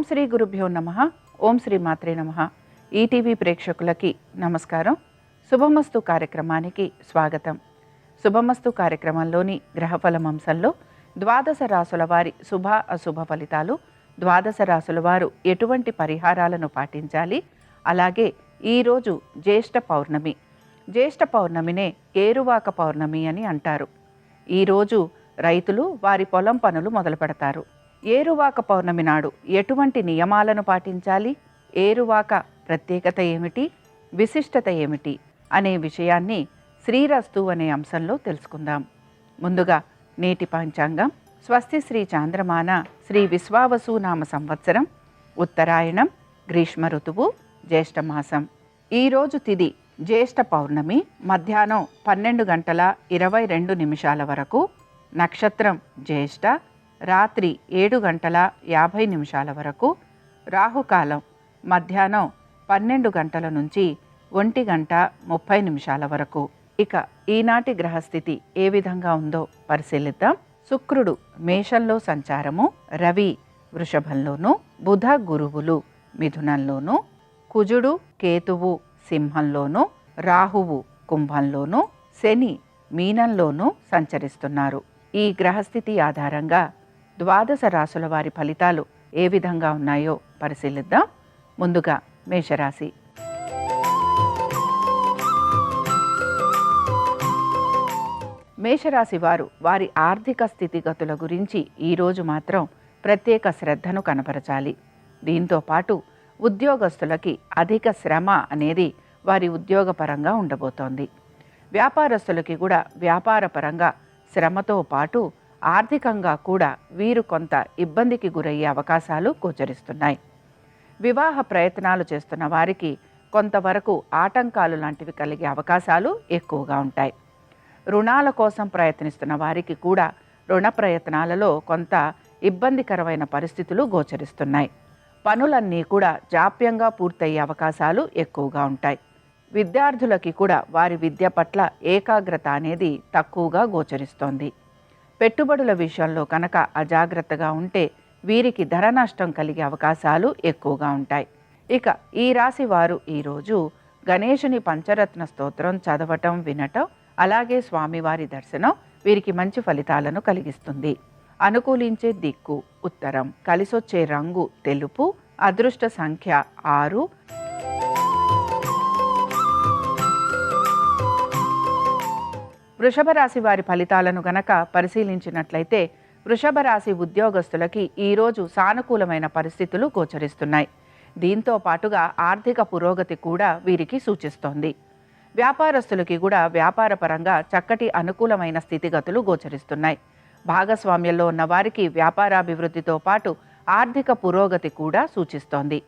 శ్రీ గురుభ్యో నమః. ఓం శ్రీ మాత్రే నమః. ఈటీవీ ప్రేక్షకులకి నమస్కారం. శుభమస్తు కార్యక్రమానికి స్వాగతం. శుభమస్తు కార్యక్రమంలోని గ్రహఫలం అంశంలో ద్వాదశ రాసుల వారి శుభ అశుభ ఫలితాలు, ద్వాదశ రాసుల వారు ఎటువంటి పరిహారాలను పాటించాలి, అలాగే ఈరోజు జ్యేష్ఠ పౌర్ణమి. జ్యేష్ఠ పౌర్ణమినే ఏరువాక పౌర్ణమి అని అంటారు. ఈరోజు రైతులు వారి పొలం పనులు మొదలు పెడతారు. ఏరువాక పౌర్ణమి నాడు ఎటువంటి నియమాలను పాటించాలి, ఏరువాక ప్రత్యేకత ఏమిటి, విశిష్టత ఏమిటి అనే విషయాన్ని శ్రీరస్తు అనే అంశంలో తెలుసుకుందాం. ముందుగా నేటి పంచాంగం. స్వస్తి శ్రీ చాంద్రమాన శ్రీ విశ్వావసు నామ సంవత్సరం, ఉత్తరాయణం, గ్రీష్మ ఋతువు, జ్యేష్ఠమాసం. ఈరోజు తిథి జ్యేష్ఠ పౌర్ణమి, మధ్యాహ్నం 12:22 వరకు. నక్షత్రం జ్యేష్ఠ, రాత్రి 7:50 వరకు. రాహుకాలం మధ్యాహ్నం 12 గంటల నుంచి 1:30 వరకు. ఇక ఈనాటి గ్రహస్థితి ఏ విధంగా ఉందో పరిశీలిద్దాం. శుక్రుడు మేషంలో సంచారము, రవి వృషభంలోను, బుధ గురువులు మిథునంలోను, కుజుడు కేతువు సింహంలోను, రాహువు కుంభంలోను, శని మీనంలోనూ సంచరిస్తున్నారు. ఈ గ్రహస్థితి ఆధారంగా ద్వాదశ రాసుల వారి ఫలితాలు ఏ విధంగా ఉన్నాయో పరిశీలిద్దాం. ముందుగా మేషరాశి. మేషరాశి వారు వారి ఆర్థిక స్థితిగతుల గురించి ఈరోజు మాత్రం ప్రత్యేక శ్రద్ధను కనపరచాలి. దీంతో పాటు ఉద్యోగస్తులకి అధిక శ్రమ అనేది వారి ఉద్యోగపరంగా ఉండబోతోంది. వ్యాపారస్తులకి కూడా వ్యాపారపరంగా శ్రమతో పాటు ఆర్థికంగా కూడా వీరు కొంత ఇబ్బందికి గురయ్యే అవకాశాలు గోచరిస్తున్నాయి. వివాహ ప్రయత్నాలు చేస్తున్న వారికి కొంతవరకు ఆటంకాలు లాంటివి కలిగే అవకాశాలు ఎక్కువగా ఉంటాయి. రుణాల కోసం ప్రయత్నిస్తున్న వారికి కూడా రుణ ప్రయత్నాలలో కొంత ఇబ్బందికరమైన పరిస్థితులు గోచరిస్తున్నాయి. పనులన్నీ కూడా జాప్యంగా పూర్తయ్యే అవకాశాలు ఎక్కువగా ఉంటాయి. విద్యార్థులకి కూడా వారి విద్య పట్ల ఏకాగ్రత అనేది తక్కువగా గోచరిస్తోంది. పెట్టుబడుల విషయంలో కనుక అజాగ్రత్తగా ఉంటే వీరికి ధర నష్టం కలిగే అవకాశాలు ఎక్కువగా ఉంటాయి. ఇక ఈ రాశి వారు ఈరోజు గణేశుని పంచరత్న స్తోత్రం చదవటం, వినటం, అలాగే స్వామివారి దర్శనం వీరికి మంచి ఫలితాలను కలిగిస్తుంది. అనుకూలించే దిక్కు ఉత్తరం, కలిసొచ్చే రంగు తెలుపు, అదృష్ట సంఖ్య 6. వృషభ రాశి వారి ఫలితాలను గనక పరిశీలించినట్లయితే వృషభ రాశి ఉద్యోగస్తులకి ఈరోజు సానుకూలమైన పరిస్థితులు గోచరిస్తున్నాయి. దీంతో పాటుగా ఆర్థిక పురోగతి కూడా వీరికి సూచిస్తోంది. వ్యాపారస్తులకి కూడా వ్యాపారపరంగా చక్కటి అనుకూలమైన స్థితిగతులు గోచరిస్తున్నాయి. భాగస్వామ్యంలో ఉన్న వారికి వ్యాపారాభివృద్ధితో పాటు ఆర్థిక పురోగతి కూడా సూచిస్తోంది.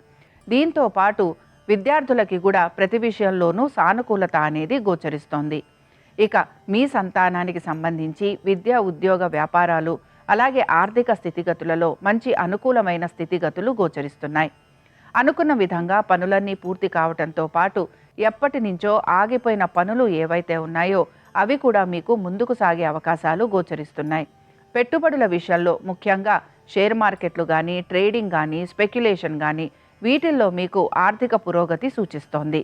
దీంతో పాటు విద్యార్థులకి కూడా ప్రతి విషయంలోనూ సానుకూలత అనేది గోచరిస్తోంది. ఇక మీ సంతానానికి సంబంధించి విద్య, ఉద్యోగ, వ్యాపారాలు, అలాగే ఆర్థిక స్థితిగతులలో మంచి అనుకూలమైన స్థితిగతులు గోచరిస్తున్నాయి. అనుకున్న విధంగా పనులన్నీ పూర్తి కావటంతో పాటు ఎప్పటి నుంచో ఆగిపోయిన పనులు ఏవైతే ఉన్నాయో అవి కూడా మీకు ముందుకు సాగే అవకాశాలు గోచరిస్తున్నాయి. పెట్టుబడుల విషయంలో ముఖ్యంగా షేర్ మార్కెట్లు కానీ, ట్రేడింగ్ కానీ, స్పెక్యులేషన్ కానీ వీటిల్లో మీకు ఆర్థిక పురోగతి సూచిస్తోంది.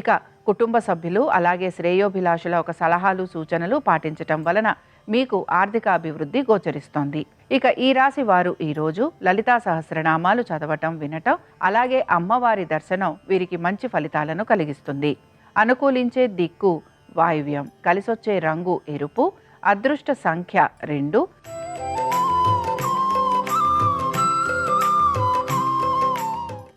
ఇక కుటుంబ సభ్యులు అలాగే శ్రేయోభిలాషుల ఒక సలహాలు, సూచనలు పాటించటం వలన మీకు ఆర్థిక అభివృద్ధి గోచరిస్తోంది. ఇక ఈ రాశి వారు ఈరోజు లలితా సహస్రనామాలు చదవటం, వినటం, అలాగే అమ్మవారి దర్శనం వీరికి మంచి ఫలితాలను కలిగిస్తుంది. అనుకూలించే దిక్కు వాయువ్యం, కలిసొచ్చే రంగు ఎరుపు, అదృష్ట సంఖ్య 2.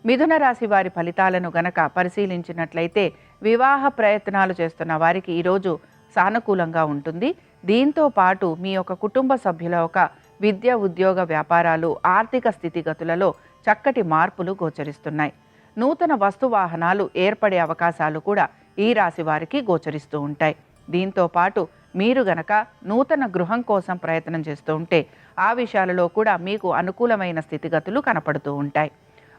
మిథున రాశి వారి ఫలితాలను గనక పరిశీలించినట్లయితే వివాహ ప్రయత్నాలు చేస్తున్న వారికి ఈరోజు సానుకూలంగా ఉంటుంది. దీంతో పాటు మీ యొక్క కుటుంబ సభ్యుల ఒక విద్య, ఉద్యోగ, వ్యాపారాలు, ఆర్థిక స్థితిగతులలో చక్కటి మార్పులు గోచరిస్తున్నాయి. నూతన వస్తు వాహనాలు ఏర్పడే అవకాశాలు కూడా ఈ రాశి వారికి గోచరిస్తూ ఉంటాయి. దీంతో పాటు మీరు గనక నూతన గృహం కోసం ప్రయత్నం చేస్తూ ఉంటే ఆ విషయాలలో కూడా మీకు అనుకూలమైన స్థితిగతులు కనపడుతూ ఉంటాయి.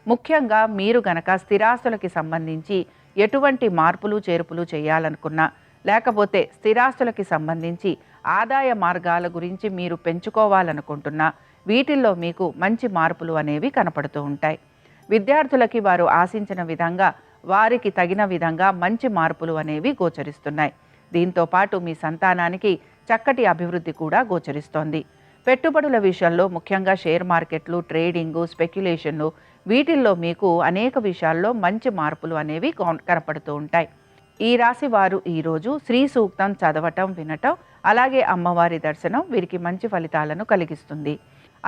ముఖ్యంగా మీరు గనక స్థిరాస్తులకి సంబంధించి ఎటువంటి మార్పులు, చేర్పులు చేయాలనుకున్నా, లేకపోతే స్థిరాస్తులకి సంబంధించి ఆదాయ మార్గాల గురించి మీరు పెంచుకోవాలనుకుంటున్నా వీటిల్లో మీకు మంచి మార్పులు అనేవి కనపడుతూ ఉంటాయి. విద్యార్థులకి వారు ఆశించిన విధంగా వారికి తగిన విధంగా మంచి మార్పులు అనేవి గోచరిస్తున్నాయి. దీంతో పాటు మీ సంతానానికి చక్కటి అభివృద్ధి కూడా గోచరిస్తోంది. పెట్టుబడుల విషయంలో ముఖ్యంగా షేర్ మార్కెట్లు, ట్రేడింగు, స్పెక్యులేషన్లు వీటిల్లో మీకు అనేక విషయాల్లో మంచి మార్పులు అనేవి కనపడుతూ ఉంటాయి. ఈ రాశి వారు ఈరోజు శ్రీ సూక్తం చదవటం, వినటం, అలాగే అమ్మవారి దర్శనం వీరికి మంచి ఫలితాలను కలిగిస్తుంది.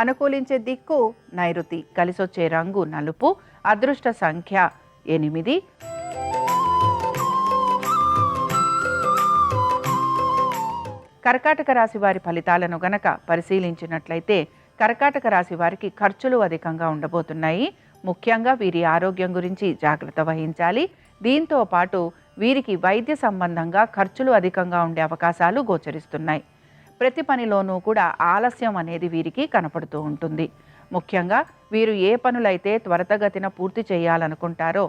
అనుకూలించే దిక్కు నైరుతి, కలిసొచ్చే రంగు నలుపు, అదృష్ట సంఖ్య 8. కర్కాటక రాశి వారి ఫలితాలను గనక పరిశీలించినట్లయితే కర్కాటక రాశి వారికి ఖర్చులు అధికంగా ఉండబోతున్నాయి. ముఖ్యంగా వీరి ఆరోగ్యం గురించి జాగ్రత్త వహించాలి. దీంతో పాటు వీరికి వైద్య సంబంధంగా ఖర్చులు అధికంగా ఉండే అవకాశాలు గోచరిస్తున్నాయి. ప్రతి పనిలోనూ కూడా ఆలస్యం అనేది వీరికి కనపడుతూ ఉంటుంది. ముఖ్యంగా వీరు ఏ పనులైతే త్వరితగతిన పూర్తి చేయాలనుకుంటారో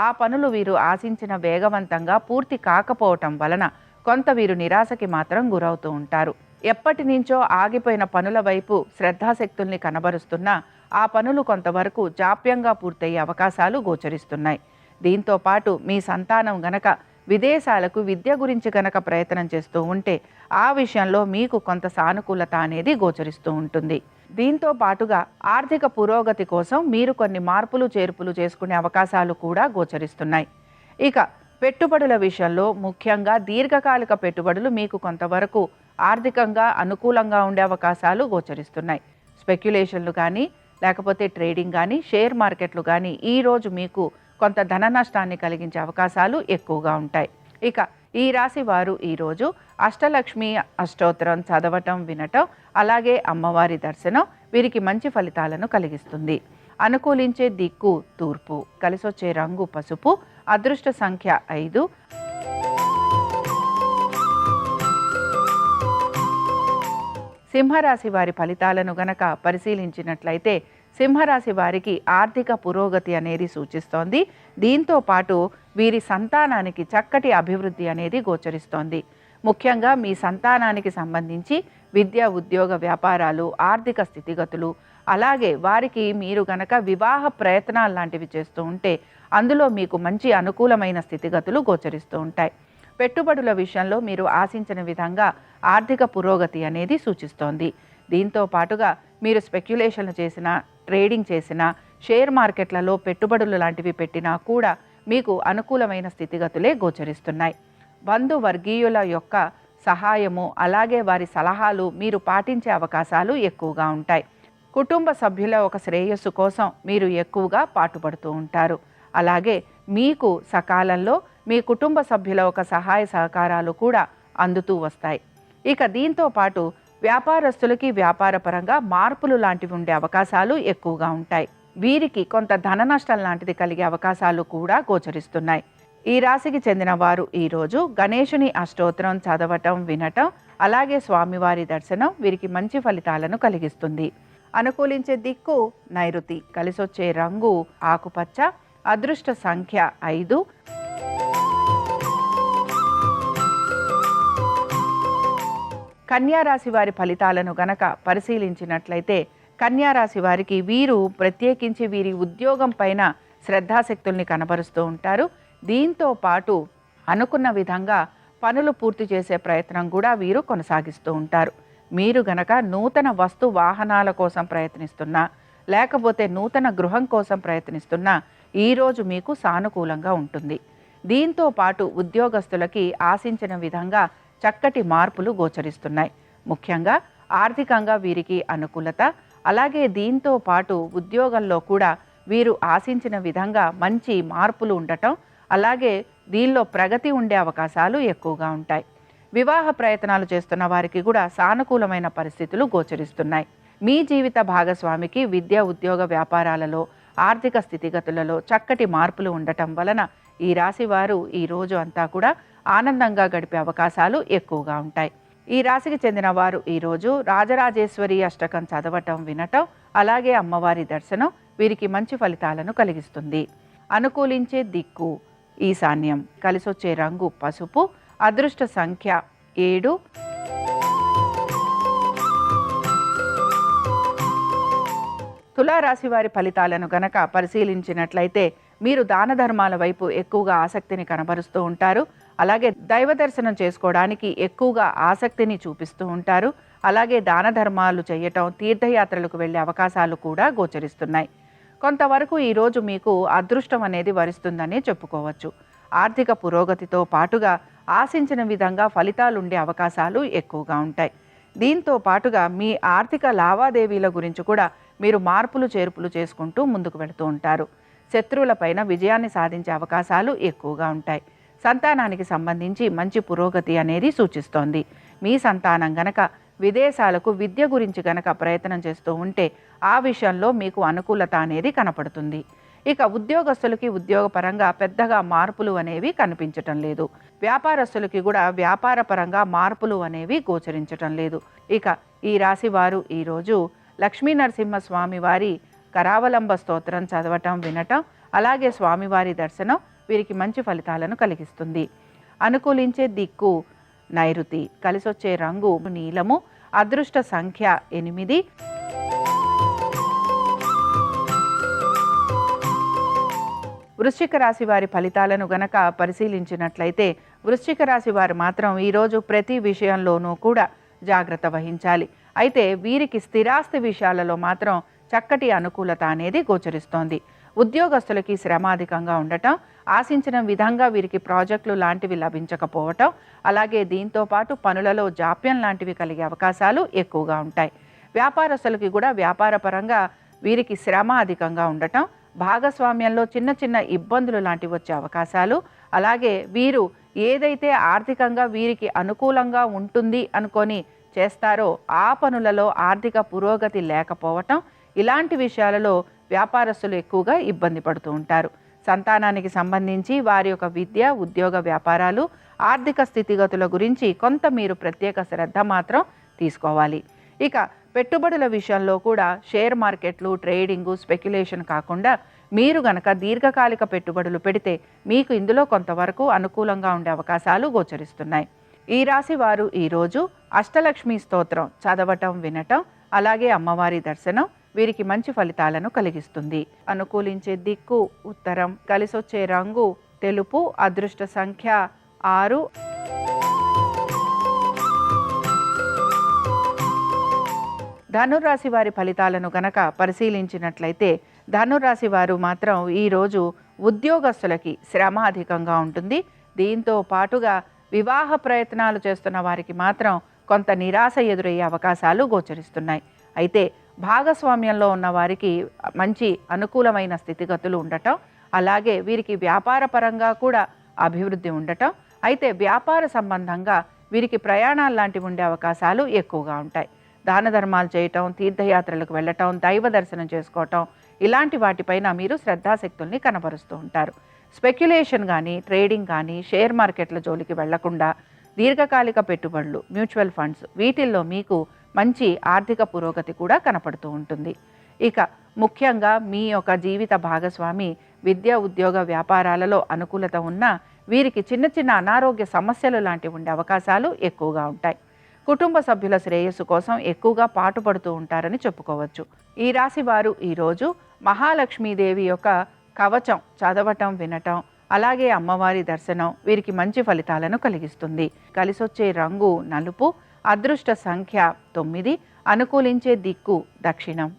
ఆ పనులు వీరు ఆశించిన వేగవంతంగా పూర్తి కాకపోవటం వలన కొంత వీరు నిరాశకి మాత్రం గురవుతూ ఉంటారు. ఎప్పటి నుంచో ఆగిపోయిన పనుల వైపు శ్రద్ధాశక్తుల్ని కనబరుస్తున్నా ఆ పనులు కొంతవరకు జాప్యంగా పూర్తయ్యే అవకాశాలు గోచరిస్తున్నాయి. దీంతో పాటు మీ సంతానం గనక విదేశాలకు విద్య గురించి గనక ప్రయత్నం చేస్తూ ఉంటే ఆ విషయంలో మీకు కొంత సానుకూలత అనేది గోచరిస్తూ ఉంటుంది. దీంతో పాటుగా ఆర్థిక పురోగతి కోసం మీరు కొన్ని మార్పులు చేర్పులు చేసుకునే అవకాశాలు కూడా గోచరిస్తున్నాయి. ఇక పెట్టుబడుల విషయంలో ముఖ్యంగా దీర్ఘకాలిక పెట్టుబడులు మీకు కొంతవరకు ఆర్థికంగా అనుకూలంగా ఉండే అవకాశాలు గోచరిస్తున్నాయి. స్పెక్యులేషన్లు కానీ లేకపోతే ట్రేడింగ్ కానీ షేర్ మార్కెట్లు కానీ ఈరోజు మీకు కొంత ధన నష్టాన్ని కలిగించే అవకాశాలు ఎక్కువగా ఉంటాయి. ఇక ఈ రాశి వారు ఈరోజు అష్టలక్ష్మి అష్టోత్తరం చదవటం, వినటం, అలాగే అమ్మవారి దర్శనం వీరికి మంచి ఫలితాలను కలిగిస్తుంది. అనుకూలించే దిక్కు తూర్పు, కలిసొచ్చే రంగు పసుపు, అదృష్ట సంఖ్య 5. సింహరాశి వారి ఫలితాలను గనక పరిశీలించినట్లయితే సింహరాశి వారికి ఆర్థిక పురోగతి అనేది సూచిస్తోంది. దీంతో పాటు వీరి సంతానానికి చక్కటి అభివృద్ధి అనేది గోచరిస్తోంది. ముఖ్యంగా మీ సంతానానికి సంబంధించి విద్య, ఉద్యోగ, వ్యాపారాలు, ఆర్థిక స్థితిగతులు, అలాగే వారికి మీరు గనక వివాహ ప్రయత్నాలు లాంటివి చేస్తూ ఉంటే అందులో మీకు మంచి అనుకూలమైన స్థితిగతులు గోచరిస్తూ ఉంటాయి. పెట్టుబడుల విషయంలో మీరు ఆశించిన విధంగా ఆర్థిక పురోగతి అనేది సూచిస్తోంది. దీంతో పాటుగా మీరు స్పెక్యులేషన్లు చేసినా, ట్రేడింగ్ చేసినా, షేర్ మార్కెట్లలో పెట్టుబడులు లాంటివి పెట్టినా కూడా మీకు అనుకూలమైన స్థితిగతులే గోచరిస్తున్నాయి. బంధువర్గీయుల యొక్క సహాయము, అలాగే వారి సలహాలు మీరు పాటించే అవకాశాలు ఎక్కువగా ఉంటాయి. కుటుంబ సభ్యుల ఒక శ్రేయస్సు కోసం మీరు ఎక్కువగా పాటుపడుతూ ఉంటారు. అలాగే మీకు సకాలంలో మీ కుటుంబ సభ్యుల ఒక సహాయ సహకారాలు కూడా అందుతూ వస్తాయి. ఇక దీంతో పాటు వ్యాపారస్తులకి వ్యాపారపరంగా మార్పులు లాంటివి ఉండే అవకాశాలు ఎక్కువగా ఉంటాయి. వీరికి కొంత ధన నష్టం లాంటిది కలిగే అవకాశాలు కూడా గోచరిస్తున్నాయి. ఈ రాశికి చెందిన వారు ఈరోజు గణేశుని అష్టోత్తరం చదవటం, వినటం, అలాగే స్వామివారి దర్శనం వీరికి మంచి ఫలితాలను కలిగిస్తుంది. అనుకూలించే దిక్కు నైరుతి, కలిసొచ్చే రంగు ఆకుపచ్చ, అదృష్ట సంఖ్య 5. కన్యారాశి వారి ఫలితాలను గనక పరిశీలించినట్లయితే కన్యారాశి వారికి వీరు ప్రత్యేకించి వీరి ఉద్యోగం పైన శ్రద్ధాశక్తుల్ని కనబరుస్తూ ఉంటారు. దీంతో పాటు అనుకున్న విధంగా పనులు పూర్తి చేసే ప్రయత్నం కూడా వీరు కొనసాగిస్తూ ఉంటారు. మీరు గనక నూతన వస్తు వాహనాల కోసం ప్రయత్నిస్తున్నా, లేకపోతే నూతన గృహం కోసం ప్రయత్నిస్తున్నా ఈరోజు మీకు సానుకూలంగా ఉంటుంది. దీంతో పాటు ఉద్యోగస్తులకి ఆశించిన విధంగా చక్కటి మార్పులు గోచరిస్తున్నాయి. ముఖ్యంగా ఆర్థికంగా వీరికి అనుకూలత, అలాగే దీంతో పాటు ఉద్యోగంలో కూడా వీరు ఆశించిన విధంగా మంచి మార్పులు ఉండటం, అలాగే దీనిలో ప్రగతి ఉండే అవకాశాలు ఎక్కువగా ఉంటాయి. వివాహ ప్రయత్నాలు చేస్తున్న వారికి కూడా సానుకూలమైన పరిస్థితులు గోచరిస్తున్నాయి. మీ జీవిత భాగస్వామికి విద్య, ఉద్యోగ, వ్యాపారాలలో, ఆర్థిక స్థితిగతులలో చక్కటి మార్పులు ఉండటం వలన ఈ రాశి వారు ఈ రోజు అంతా కూడా ఆనందంగా గడిపే అవకాశాలు ఎక్కువగా ఉంటాయి. ఈ రాశికి చెందిన వారు ఈరోజు రాజరాజేశ్వరి అష్టకం చదవటం, వినటం, అలాగే అమ్మవారి దర్శనం వీరికి మంచి ఫలితాలను కలిగిస్తుంది. అనుకూలించే దిక్కు ఈశాన్యం, కలిసొచ్చే రంగు పసుపు, అదృష్ట సంఖ్య 7. తులారాశి వారి ఫలితాలను గనక పరిశీలించినట్లయితే మీరు దాన ధర్మాల వైపు ఎక్కువగా ఆసక్తిని కనబరుస్తూ ఉంటారు. అలాగే దైవ దర్శనం చేసుకోవడానికి ఎక్కువగా ఆసక్తిని చూపిస్తూ ఉంటారు. అలాగే దాన ధర్మాలు చేయటం, తీర్థయాత్రలకు వెళ్ళే అవకాశాలు కూడా గోచరిస్తున్నాయి. కొంతవరకు ఈరోజు మీకు అదృష్టం అనేది వరిస్తుందనే చెప్పుకోవచ్చు. ఆర్థిక పురోగతితో పాటుగా ఆశించిన విధంగా ఫలితాలుండే అవకాశాలు ఎక్కువగా ఉంటాయి. దీంతో పాటుగా మీ ఆర్థిక లావాదేవీల గురించి కూడా మీరు మార్పులు చేర్పులు చేసుకుంటూ ముందుకు వెళుతూ ఉంటారు. శత్రువులపైన విజయాన్ని సాధించే అవకాశాలు ఎక్కువగా ఉంటాయి. సంతానానికి సంబంధించి మంచి పురోగతి అనేది సూచిస్తోంది. మీ సంతానం గనక విదేశాలకు విద్య గురించి గనక ప్రయత్నం చేస్తూ ఉంటే ఆ విషయంలో మీకు అనుకూలత అనేది కనపడుతుంది. ఇక ఉద్యోగస్తులకి ఉద్యోగపరంగా పెద్దగా మార్పులు అనేవి కనిపించటం లేదు. వ్యాపారస్తులకి కూడా వ్యాపార పరంగా మార్పులు అనేవి గోచరించటం లేదు. ఇక ఈ రాశి వారు ఈరోజు లక్ష్మీ నరసింహస్వామి వారి కరావలంబ స్తోత్రం చదవటం, వినటం, అలాగే స్వామివారి దర్శనం వీరికి మంచి ఫలితాలను కలిగిస్తుంది. అనుకూలించే దిక్కు నైరుతి, కలిసొచ్చే రంగు నీలము, అదృష్ట సంఖ్య 8. వృశ్చిక రాశి వారి ఫలితాలను గనక పరిశీలించినట్లయితే వృశ్చిక రాశి వారు మాత్రం ఈరోజు ప్రతి విషయంలోనూ కూడా జాగ్రత్త వహించాలి. అయితే వీరికి స్థిరాస్తి విషయాలలో మాత్రం చక్కటి అనుకూలత అనేది గోచరిస్తోంది. ఉద్యోగస్తులకి శ్రమ అధికంగా ఉండటం, ఆశించిన విధంగా వీరికి ప్రాజెక్టులు లాంటివి లభించకపోవటం, అలాగే దీంతో పాటు పనులలో జాప్యం లాంటివి కలిగే అవకాశాలు ఎక్కువగా ఉంటాయి. వ్యాపారస్తులకి కూడా వ్యాపార పరంగా వీరికి శ్రమ అధికంగా ఉండటం, భాగస్వామ్యంలో చిన్న చిన్న ఇబ్బందులు లాంటివి వచ్చే అవకాశాలు, అలాగే వీరు ఏదైతే ఆర్థికంగా వీరికి అనుకూలంగా ఉంటుంది అనుకొని చేస్తారో ఆ పనులలో ఆర్థిక పురోగతి లేకపోవటం, ఇలాంటి విషయాలలో వ్యాపారస్తులు ఎక్కువగా ఇబ్బంది పడుతూ ఉంటారు. సంతానానికి సంబంధించి వారి యొక్క విద్య, ఉద్యోగ, వ్యాపారాలు, ఆర్థిక స్థితిగతుల గురించి కొంత మీరు ప్రత్యేక శ్రద్ధ మాత్రం తీసుకోవాలి. ఇక పెట్టుబడుల విషయంలో కూడా షేర్ మార్కెట్లు, ట్రేడింగు, స్పెక్యులేషన్ కాకుండా మీరు గనక దీర్ఘకాలిక పెట్టుబడులు పెడితే మీకు ఇందులో కొంతవరకు అనుకూలంగా ఉండే అవకాశాలు గోచరిస్తున్నాయి. ఈ రాశి వారు ఈరోజు అష్టలక్ష్మి స్తోత్రం చదవటం, వినటం, అలాగే అమ్మవారి దర్శనం వీరికి మంచి ఫలితాలను కలిగిస్తుంది. అనుకూలించే దిక్కు ఉత్తరం, కలిసొచ్చే రంగు తెలుపు, అదృష్ట సంఖ్య 6. ధనురాశి వారి ఫలితాలను గనక పరిశీలించినట్లయితే ధనురాశి వారు మాత్రం ఈరోజు ఉద్యోగస్తులకి శ్రమ అధికంగా ఉంటుంది. దీంతో పాటుగా వివాహ ప్రయత్నాలు చేస్తున్న వారికి మాత్రం కొంత నిరాశ ఎదురయ్యే అవకాశాలు గోచరిస్తున్నాయి. అయితే భాగస్వామ్యంలో ఉన్న వారికి మంచి అనుకూలమైన స్థితిగతులు ఉండటం, అలాగే వీరికి వ్యాపార పరంగా కూడా అభివృద్ధి ఉండటం, అయితే వ్యాపార సంబంధంగా వీరికి ప్రయాణాలు లాంటివి ఉండే అవకాశాలు ఎక్కువగా ఉంటాయి. దాన ధర్మాలు చేయటం, తీర్థయాత్రలకు వెళ్ళటం, దైవ దర్శనం చేసుకోవటం, ఇలాంటి వాటిపైన మీరు శ్రద్ధాశక్తుల్ని కనబరుస్తూ ఉంటారు. స్పెక్యులేషన్ కానీ, ట్రేడింగ్ కానీ, షేర్ మార్కెట్ల జోలికి వెళ్లకుండా దీర్ఘకాలిక పెట్టుబడులు, మ్యూచువల్ ఫండ్స్ వీటిల్లో మీకు మంచి ఆర్థిక పురోగతి కూడా కనపడుతూ ఉంటుంది. ఇక ముఖ్యంగా మీ యొక్క జీవిత భాగస్వామి విద్య, ఉద్యోగ, వ్యాపారాలలో అనుకూలత ఉన్నా వీరికి చిన్న చిన్న అనారోగ్య సమస్యలు లాంటివి ఉండే అవకాశాలు ఎక్కువగా ఉంటాయి. కుటుంబ సభ్యుల శ్రేయస్సు కోసం ఎక్కువగా పాటుపడుతూ ఉంటారని చెప్పుకోవచ్చు. ఈ రాశి వారు ఈరోజు మహాలక్ష్మీదేవి యొక్క కవచం చదవటం, వినటం, అలాగే అమ్మవారి దర్శనం వీరికి మంచి ఫలితాలను కలిగిస్తుంది. కలిసొచ్చే రంగు నలుపు, అదృష్ట సంఖ్య 9, అనుకూలించే దిక్కు దక్షిణం.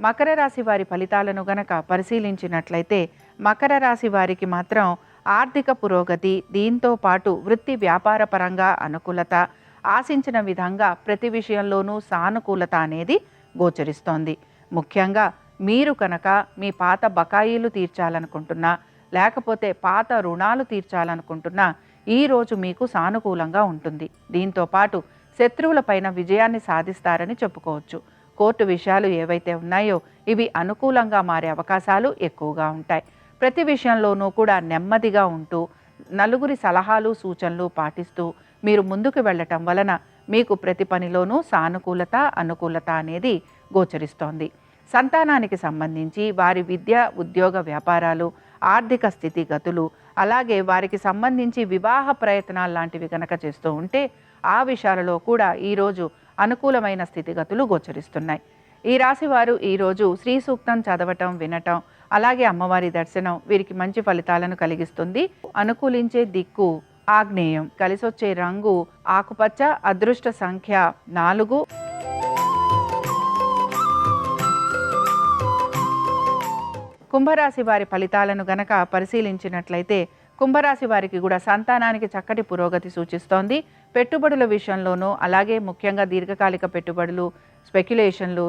మకర రాశి వారి ఫలితాలను గనక పరిశీలించినట్లయితే మకర రాశి వారికి మాత్రం ఆర్థిక పురోగతి, దీంతో పాటు వృత్తి వ్యాపార పరంగా అనుకూలత, ఆశించిన విధంగా ప్రతి విషయంలోనూ సానుకూలత అనేది గోచరిస్తోంది. ముఖ్యంగా మీరు కనుక మీ పాత బకాయిలు తీర్చాలనుకుంటున్నా, లేకపోతే పాత రుణాలు తీర్చాలనుకుంటున్నా ఈరోజు మీకు సానుకూలంగా ఉంటుంది. దీంతో పాటు శత్రువులపైన విజయాన్ని సాధిస్తారని చెప్పుకోవచ్చు. కోర్టు విషయాలు ఏవైతే ఉన్నాయో ఇవి అనుకూలంగా మారే అవకాశాలు ఎక్కువగా ఉంటాయి. ప్రతి విషయంలోనూ కూడా నెమ్మదిగా ఉంటూ నలుగురి సలహాలు, సూచనలు పాటిస్తూ మీరు ముందుకు వెళ్ళటం వలన మీకు ప్రతి పనిలోనూ సానుకూలత, అనుకూలత అనేది గోచరిస్తోంది. సంతానానికి సంబంధించి వారి విద్య, ఉద్యోగ, వ్యాపారాలు, ఆర్థిక స్థితిగతులు, అలాగే వారికి సంబంధించి వివాహ ప్రయత్నాలు లాంటివి కనుక చేస్తూ ఉంటే ఆ విషయాలలో కూడా ఈరోజు అనుకూలమైన స్థితిగతులు గోచరిస్తున్నాయి. ఈ రాశి వారు ఈరోజు శ్రీ సూక్తం చదవటం, వినటం, అలాగే అమ్మవారి దర్శనం వీరికి మంచి ఫలితాలను కలిగిస్తుంది. అనుకూలించే దిక్కు ఆగ్నేయం, కలిసొచ్చే రంగు ఆకుపచ్చ, అదృష్ట సంఖ్య 4. కుంభరాశి వారి ఫలితాలను గనక పరిశీలించినట్లయితే కుంభరాశి వారికి కూడా సంతానానికి చక్కటి పురోగతి సూచిస్తోంది. పెట్టుబడుల విషయంలోనూ, అలాగే ముఖ్యంగా దీర్ఘకాలిక పెట్టుబడులు, స్పెక్యులేషన్లు,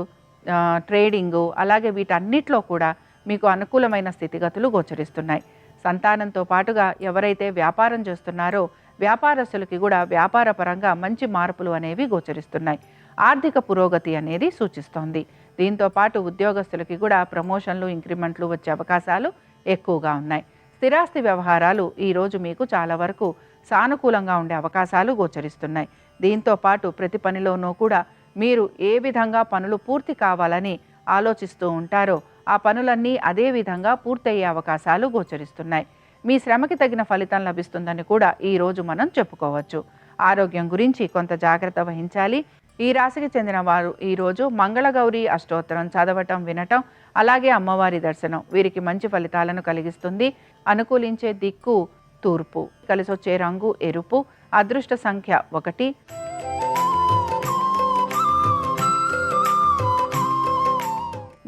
ట్రేడింగు, అలాగే వీటన్నిటిలో కూడా మీకు అనుకూలమైన స్థితిగతులు గోచరిస్తున్నాయి. సంతానంతో పాటుగా ఎవరైతే వ్యాపారం చేస్తున్నారో వ్యాపారస్తులకి కూడా వ్యాపార పరంగా మంచి మార్పులు అనేవి గోచరిస్తున్నాయి. ఆర్థిక పురోగతి అనేది సూచిస్తోంది. దీంతో పాటు ఉద్యోగస్తులకి కూడా ప్రమోషన్లు, ఇంక్రిమెంట్లు వచ్చే అవకాశాలు ఎక్కువగా ఉన్నాయి. స్థిరాస్తి వ్యవహారాలు ఈరోజు మీకు చాలా వరకు సానుకూలంగా ఉండే అవకాశాలు గోచరిస్తున్నాయి. దీంతో పాటు ప్రతి పనిలోనూ కూడా మీరు ఏ విధంగా పనులు పూర్తి కావాలని ఆలోచిస్తూ ఉంటారో ఆ పనులన్నీ అదే విధంగా పూర్తయ్యే అవకాశాలు గోచరిస్తున్నాయి. మీ శ్రమకి తగిన ఫలితం లభిస్తుందని కూడా ఈరోజు మనం చెప్పుకోవచ్చు. ఆరోగ్యం గురించి కొంత జాగ్రత్త వహించాలి. ఈ రాశికి చెందిన వారు ఈరోజు మంగళగౌరి అష్టోత్తరం చదవటం, వినటం, అలాగే అమ్మవారి దర్శనం వీరికి మంచి ఫలితాలను కలిగిస్తుంది. అనుకూలించే దిక్కు తూర్పు, కలిసొచ్చే రంగు ఎరుపు, అదృష్ట సంఖ్య 1.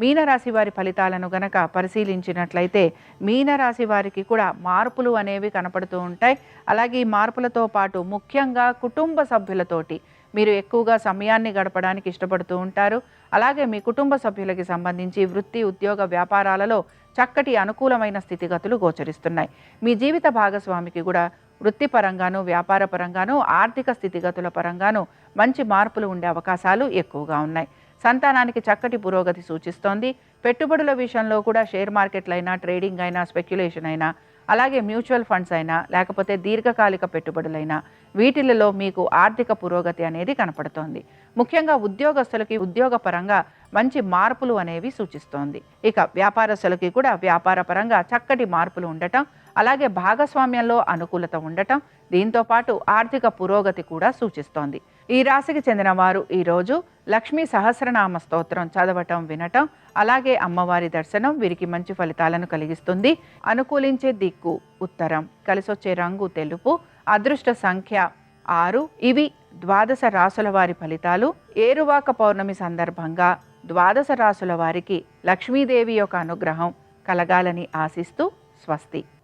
మీనరాశి వారి ఫలితాలను గనక పరిశీలించినట్లయితే మీనరాశి వారికి కూడా మార్పులు అనేవి కనపడుతూ ఉంటాయి. అలాగే ఈ మార్పులతో పాటు ముఖ్యంగా కుటుంబ సభ్యులతోటి మీరు ఎక్కువగా సమయాన్ని గడపడానికి ఇష్టపడుతూ ఉంటారు. అలాగే మీ కుటుంబ సభ్యులకి సంబంధించి వృత్తి, ఉద్యోగ, వ్యాపారాలలో చక్కటి అనుకూలమైన స్థితిగతులు గోచరిస్తున్నాయి. మీ జీవిత భాగస్వామికి కూడా వృత్తిపరంగాను, వ్యాపార పరంగాను, ఆర్థిక స్థితిగతుల పరంగాను మంచి మార్పులు ఉండే అవకాశాలు ఎక్కువగా ఉన్నాయి. సంతానానికి చక్కటి పురోగతి సూచిస్తోంది. పెట్టుబడుల విషయంలో కూడా షేర్ మార్కెట్లైనా, ట్రేడింగ్ అయినా, స్పెక్యులేషన్ అయినా, అలాగే మ్యూచువల్ ఫండ్స్ అయినా, లేకపోతే దీర్ఘకాలిక పెట్టుబడులైనా వీటిలలో మీకు ఆర్థిక పురోగతి అనేది కనపడుతోంది. ముఖ్యంగా ఉద్యోగస్తులకి ఉద్యోగ పరంగా మంచి మార్పులు అనేవి సూచిస్తోంది. ఇక వ్యాపారస్తులకి కూడా వ్యాపార పరంగా చక్కటి మార్పులు ఉండటం, అలాగే భాగస్వామ్యంలో అనుకూలత ఉండటం, దీంతో పాటు ఆర్థిక పురోగతి కూడా సూచిస్తోంది. ఈ రాశికి చెందిన వారు ఈరోజు లక్ష్మీ సహస్రనామ స్తోత్రం చదవటం, వినటం, అలాగే అమ్మవారి దర్శనం వీరికి మంచి ఫలితాలను కలిగిస్తుంది. అనుకూలించే దిక్కు ఉత్తరం, కలిసొచ్చే రంగు తెలుపు, అదృష్ట సంఖ్య 6. ఇవి ద్వాదశ రాశుల వారి ఫలితాలు. ఏరువాక పౌర్ణమి సందర్భంగా ద్వాదశ రాశుల వారికి లక్ష్మీదేవి యొక్క అనుగ్రహం కలగాలని ఆశిస్తూ స్వస్తి.